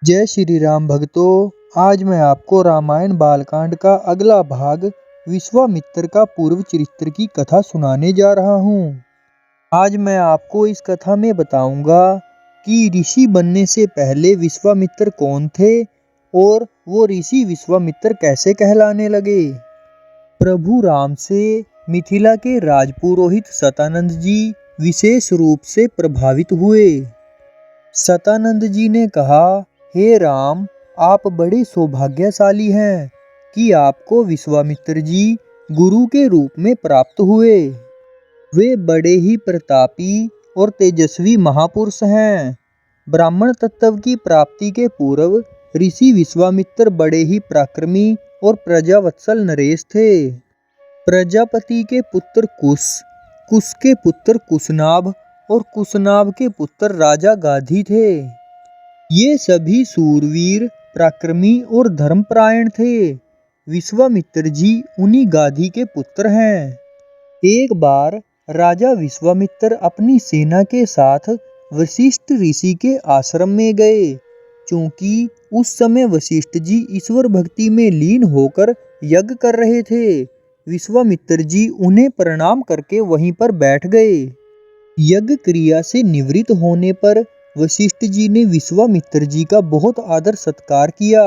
जय श्री राम भक्तों। आज मैं आपको रामायण बालकांड का अगला भाग विश्वामित्र का पूर्व चरित्र की कथा सुनाने जा रहा हूँ। आज मैं आपको इस कथा में बताऊंगा कि ऋषि बनने से पहले विश्वामित्र कौन थे और वो ऋषि विश्वामित्र कैसे कहलाने लगे। प्रभु राम से मिथिला के राजपुरोहित सतानंद जी विशेष रूप से प्रभावित हुए। सतानंद जी ने कहा, हे राम, आप बड़े सौभाग्यशाली हैं कि आपको विश्वामित्र जी गुरु के रूप में प्राप्त हुए। वे बड़े ही प्रतापी और तेजस्वी महापुरुष हैं। ब्राह्मण तत्व की प्राप्ति के पूर्व ऋषि विश्वामित्र बड़े ही पराक्रमी और प्रजावत्सल नरेश थे। प्रजापति के पुत्र कुश, कुश के पुत्र कुशनाभ और कुशनाभ के पुत्र राजा गाधी थे। ये सभी सूरवीर, पराक्रमी और धर्मपरायण थे। विश्वामित्र जी उन्हीं गाधी के पुत्र हैं। एक बार राजा विश्वामित्र अपनी सेना के साथ वशिष्ठ ऋषि के आश्रम में गए। क्योंकि उस समय वशिष्ठ जी ईश्वर भक्ति में लीन होकर यज्ञ कर रहे थे, विश्वामित्र जी उन्हें प्रणाम करके वहीं पर बैठ गए। यज्ञ क्रिया से निवृत्त होने पर वशिष्ठ जी ने विश्वामित्र जी का बहुत आदर सत्कार किया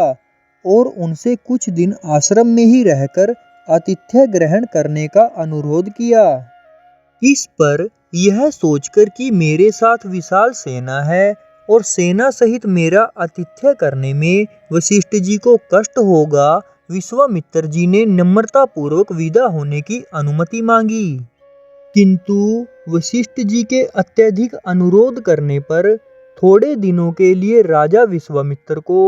और उनसे कुछ दिन आश्रम में ही रहकर आतिथ्य ग्रहण करने का अनुरोध किया। इस पर यह सोचकर कि मेरे साथ विशाल सेना है और सेना सहित मेरा आतिथ्य करने में वशिष्ठ जी को कष्ट होगा, विश्वामित्र जी ने नम्रता पूर्वक विदा होने की अनुमति मांगी। किंतु वशिष्ठ जी के अत्यधिक अनुरोध करने पर थोड़े दिनों के लिए राजा विश्वामित्र को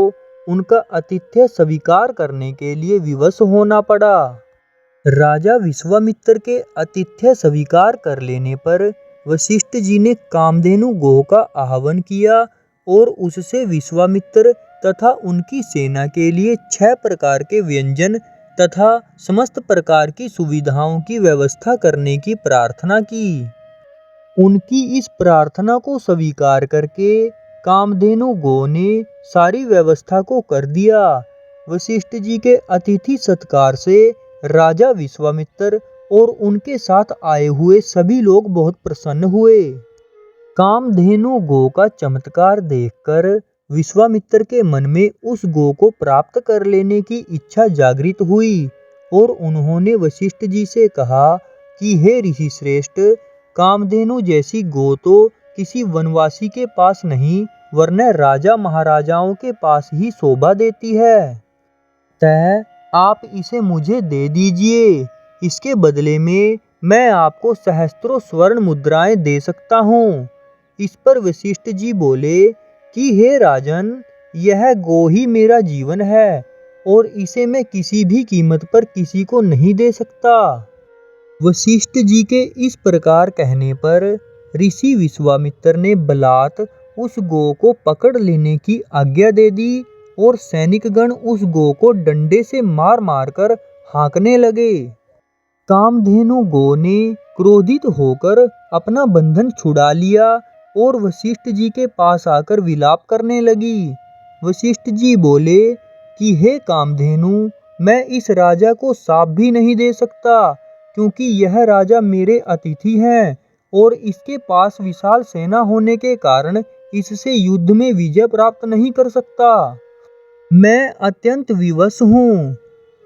उनका आतिथ्य स्वीकार करने के लिए विवश होना पड़ा। राजा विश्वामित्र के आतिथ्य स्वीकार कर लेने पर वशिष्ठ जी ने कामधेनु गो का आह्वान किया और उससे विश्वामित्र तथा उनकी सेना के लिए 6 प्रकार के व्यंजन तथा समस्त प्रकार की सुविधाओं की व्यवस्था करने की प्रार्थना की। उनकी इस प्रार्थना को स्वीकार करके कामधेनु गो ने सारी व्यवस्था को कर दिया। वशिष्ठ जी के अतिथि सत्कार से राजा विश्वामित्र और उनके साथ आए हुए सभी लोग बहुत प्रसन्न हुए। कामधेनु गो का चमत्कार देखकर विश्वामित्र के मन में उस गो को प्राप्त कर लेने की इच्छा जागृत हुई और उन्होंने वशिष्ठ जी से कहा कि हे ऋषि श्रेष्ठ, कामधेनु जैसी गो तो किसी वनवासी के पास नहीं वरना राजा महाराजाओं के पास ही शोभा देती है। अतः आप इसे मुझे दे दीजिए। इसके बदले में मैं आपको सहस्त्रों स्वर्ण मुद्राएं दे सकता हूँ। इस पर वशिष्ठ जी बोले कि हे राजन, यह गो ही मेरा जीवन है और इसे मैं किसी भी कीमत पर किसी को नहीं दे सकता। वशिष्ठ जी के इस प्रकार कहने पर ऋषि विश्वामित्र ने बलात् उस गो को पकड़ लेने की आज्ञा दे दी और सैनिकगण उस गो को डंडे से मार मार कर हाँकने लगे। कामधेनु गो ने क्रोधित होकर अपना बंधन छुड़ा लिया और वशिष्ठ जी के पास आकर विलाप करने लगी। वशिष्ठ जी बोले कि हे कामधेनु, मैं इस राजा को शाप भी नहीं दे सकता क्योंकि यह राजा मेरे अतिथि हैं और इसके पास विशाल सेना होने के कारण इससे युद्ध में विजय प्राप्त नहीं कर सकता। मैं अत्यंत विवश हूँ।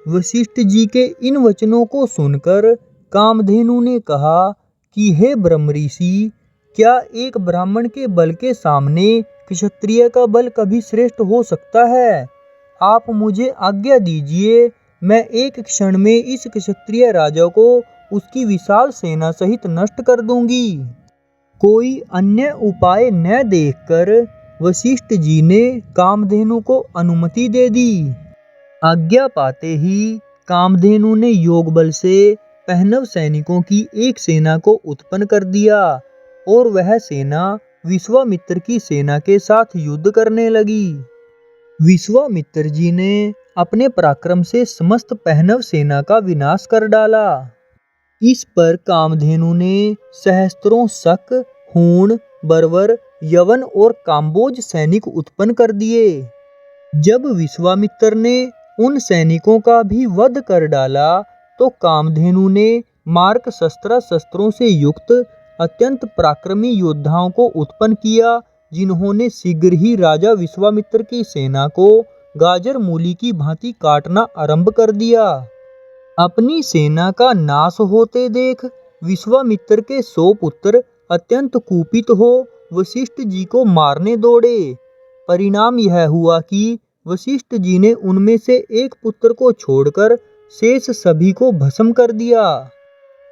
वशिष्ठ जी के इन वचनों को सुनकर कामधेनु ने कहा कि हे ब्रह्म ऋषि, क्या एक ब्राह्मण के बल के सामने क्षत्रिय का बल कभी श्रेष्ठ हो सकता है? आप मुझे आज्ञा दीजिए, मैं एक क्षण में इस क्षत्रिय राजा को उसकी विशाल सेना सहित नष्ट कर दूंगी। कोई अन्य उपाय न देखकर वशिष्ठ जी ने कामधेनु को अनुमति दे दी। आज्ञा पाते ही कामधेनु ने योग बल से पहनव सैनिकों की एक सेना को उत्पन्न कर दिया और वह सेना विश्वामित्र की सेना के साथ युद्ध करने लगी। विश्वामित्र जी ने अपने पराक्रम से समस्त पहनव सेना का विनाश कर डाला। इस पर कामधेनु ने सहस्त्रों शक, हूण, बर्बर, यवन और काम्बोज सैनिक उत्पन्न कर दिए। जब विश्वामित्र ने उन सैनिकों का भी वध कर डाला तो कामधेनु ने मार्क शस्त्रों से युक्त अत्यंत पराक्रमी योद्धाओं को उत्पन्न किया, जिन्होंने शीघ्र ही राजा विश्वामित्र की सेना को गाजर मूली की भांति काटना आरंभ कर दिया। अपनी सेना का नाश होते देख विश्वामित्र के 100 पुत्र अत्यंत कुपित हो वशिष्ठ जी को मारने दौड़े। परिणाम यह हुआ कि वशिष्ठ जी ने उनमें से एक पुत्र को छोड़कर शेष सभी को भस्म कर दिया।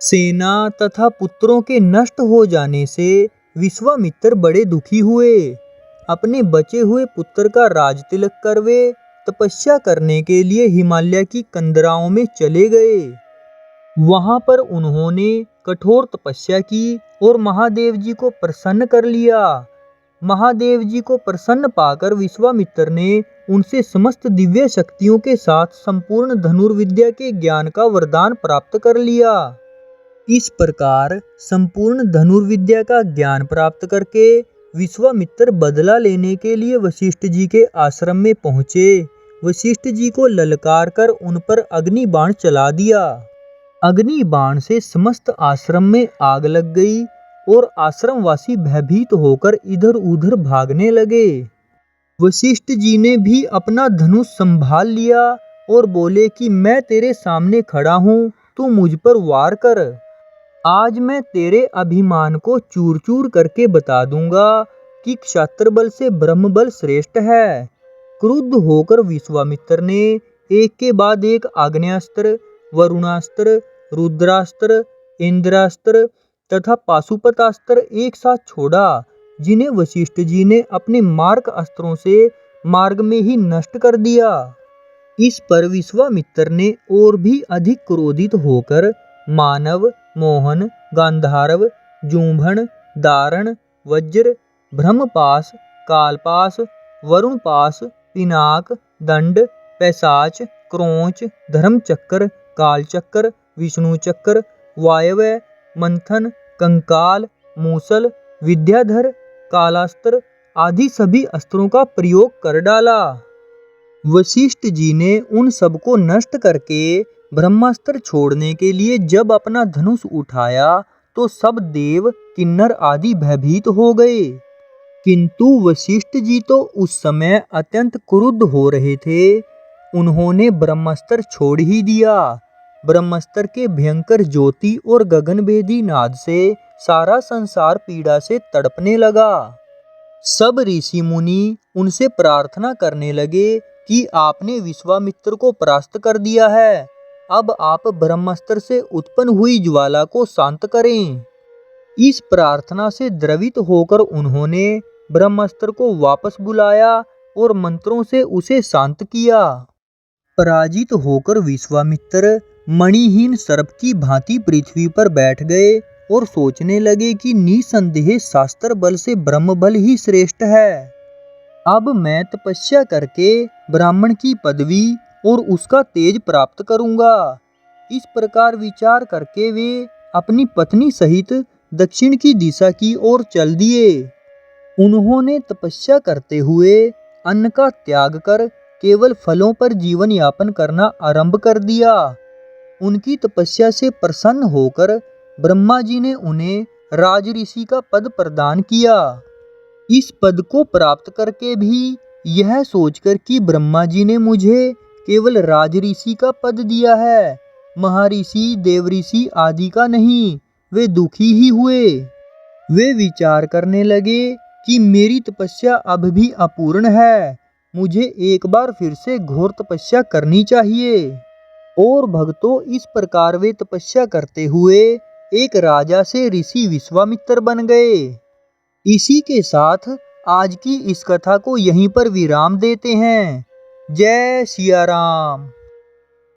सेना तथा पुत्रों के नष्ट हो जाने से विश्वामित्र बड़े दुखी हुए। अपने बचे हुए पुत्र का राज तिलक कर वे तपस्या करने के लिए हिमालय की कंदराओं में चले गए। वहां पर उन्होंने कठोर तपस्या की और महादेव जी को प्रसन्न कर लिया। महादेव जी को प्रसन्न पाकर विश्वामित्र ने उनसे समस्त दिव्य शक्तियों के साथ संपूर्ण धनुर्विद्या के ज्ञान का वरदान प्राप्त कर लिया। इस प्रकार संपूर्ण धनुर्विद्या का ज्ञान प्राप्त करके विश्वामित्र बदला लेने के लिए वशिष्ठ जी के आश्रम में पहुँचे। वशिष्ठ जी को ललकार कर उन पर अग्नि बाण चला दिया। अग्नि बाण से समस्त आश्रम में आग लग गई और आश्रमवासी भयभीत होकर इधर उधर भागने लगे। वशिष्ठ जी ने भी अपना धनुष संभाल लिया और बोले कि मैं तेरे सामने खड़ा हूँ, तू मुझ पर वार कर। आज मैं तेरे अभिमान को चूर चूर करके बता दूंगा कि क्षात्र बल से ब्रह्म बल श्रेष्ठ है। क्रुद्ध होकर विश्वामित्र ने एक के बाद एक आग्नेयास्त्र, वरुणास्त्र, रुद्रास्त्र, इंद्रास्त्र तथा पाशुपतास्त्र एक साथ छोड़ा, जिन्हें वशिष्ठ जी ने अपने मार्ग अस्त्रों से मार्ग में ही नष्ट कर दिया। इस पर विश्वामित्र ने और भी अधिक क्रोधित होकर मानव, मोहन, गांधारव, जूंभन, दारण, वज्र, ब्रह्मपाश, कालपाश, वरुणपाश, पिनाक, दंड, पैशाच, क्रोंच, धर्मचक्र, कालचक्र, विष्णु चक्र, वायव्य, मंथन, कंकाल, मूसल, विद्याधर, कालास्त्र आदि सभी अस्त्रों का प्रयोग कर डाला। वशिष्ठ जी ने उन सबको नष्ट करके ब्रह्मास्त्र छोड़ने के लिए जब अपना धनुष उठाया तो सब देव, किन्नर आदि भयभीत हो गए। किंतु वशिष्ठ जी तो उस समय अत्यंत क्रुद्ध हो रहे थे। उन्होंने ब्रह्मास्त्र छोड़ ही दिया। ब्रह्मास्त्र के भयंकर ज्योति और गगनभेदी नाद से सारा संसार पीड़ा से तड़पने लगा। सब ऋषि मुनि उनसे प्रार्थना करने लगे कि आपने विश्वामित्र को परास्त कर दिया है, अब आप ब्रह्मास्त्र से उत्पन्न हुई ज्वाला को शांत करें। इस प्रार्थना से द्रवित होकर उन्होंने ब्रह्मास्त्र को वापस बुलाया और मंत्रों से उसे शांत किया। पराजित होकर विश्वामित्र मणिहीन सर्प की भांति पृथ्वी पर बैठ गए और सोचने लगे कि निसंदेह शास्त्र बल से ब्रह्म बल ही श्रेष्ठ है। अब मैं तपस्या करके ब्राह्मण की पदवी और उसका तेज प्राप्त करूंगा। इस प्रकार विचार करके वे अपनी पत्नी सहित दक्षिण की दिशा की ओर चल दिए। उन्होंने तपस्या करते हुए अन्न का त्याग कर केवल फलों पर जीवन यापन करना आरंभ कर दिया। उनकी तपस्या से प्रसन्न होकर ब्रह्मा जी ने उन्हें राज ऋषि का पद प्रदान किया। इस पद को प्राप्त करके भी यह सोचकर कि ब्रह्मा जी ने मुझे केवल राज ऋषि का पद दिया है, महर्षि, देवऋषि आदि का नहीं, वे दुखी ही हुए। वे विचार करने लगे कि मेरी तपस्या अब भी अपूर्ण है, मुझे एक बार फिर से घोर तपस्या करनी चाहिए। और भक्तों, इस प्रकार वे तपस्या करते हुए एक राजा से ऋषि विश्वामित्र बन गए। इसी के साथ आज की इस कथा को यहीं पर विराम देते हैं। जय सिया राम।